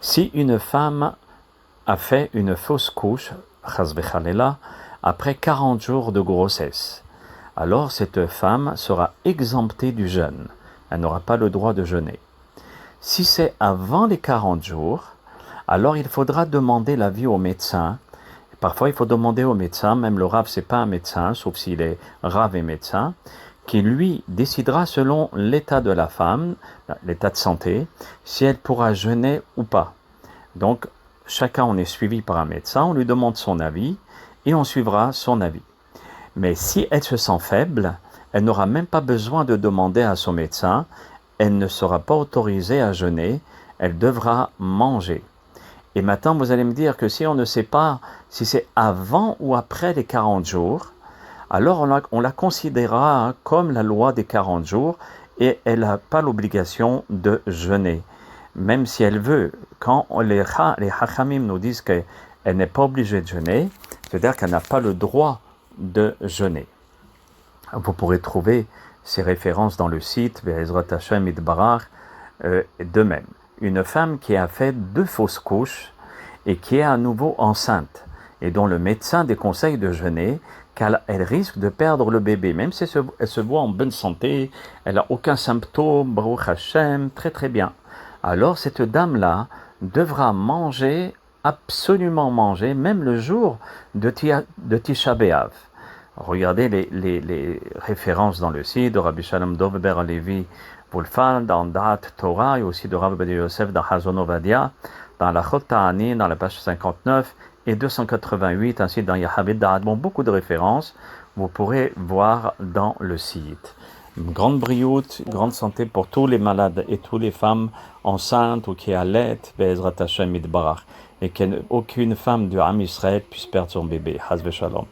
Si une femme a fait une fausse couche, chas v'chalela, après 40 jours de grossesse, alors cette femme sera exemptée du jeûne. Elle n'aura pas le droit de jeûner. Si c'est avant les 40 jours, alors il faudra demander l'avis au médecin. Parfois, il faut demander au médecin, même le Rav, c'est pas un médecin, sauf s'il est Rav et médecin, qui lui décidera selon l'état de la femme, l'état de santé, si elle pourra jeûner ou pas. Donc, chacun on est suivi par un médecin, on lui demande son avis et on suivra son avis. Mais si elle se sent faible, elle n'aura même pas besoin de demander à son médecin, elle ne sera pas autorisée à jeûner, elle devra manger. Et maintenant, vous allez me dire que si on ne sait pas si c'est avant ou après les 40 jours, alors on la considérera comme la loi des 40 jours et elle n'a pas l'obligation de jeûner. Même si elle veut, quand les hachamim nous disent qu'elle n'est pas obligée de jeûner, c'est-à-dire qu'elle n'a pas le droit de jeûner. Vous pourrez trouver ces références dans le site Be'ezrat Hashem Idbarach de même. Une femme qui a fait 2 fausses couches et qui est à nouveau enceinte et dont le médecin déconseille de jeûner, car elle risque de perdre le bébé, même si elle se voit en bonne santé, elle n'a aucun symptôme, Baruch Hashem, très très bien. Alors cette dame-là devra manger, absolument manger, même le jour de Tisha B'Av. Regardez les références dans le site de Rabbi Shalom Dov Ber Levi Wolfan, dans Da'at Torah, et aussi de Rabbi Yosef dans Hazon Ovadia, dans la Chot Ta'ani, dans la page 59 et 288, ainsi dans Yahavit Da'at. Bon, beaucoup de références, vous pourrez voir dans le site. Une grande brioute, grande santé pour tous les malades et toutes les femmes enceintes ou qui allaitent, Be'ezrat Hashem Idbarach, et qu'aucune femme du Ham Israël puisse perdre son bébé. Haz v'shalom.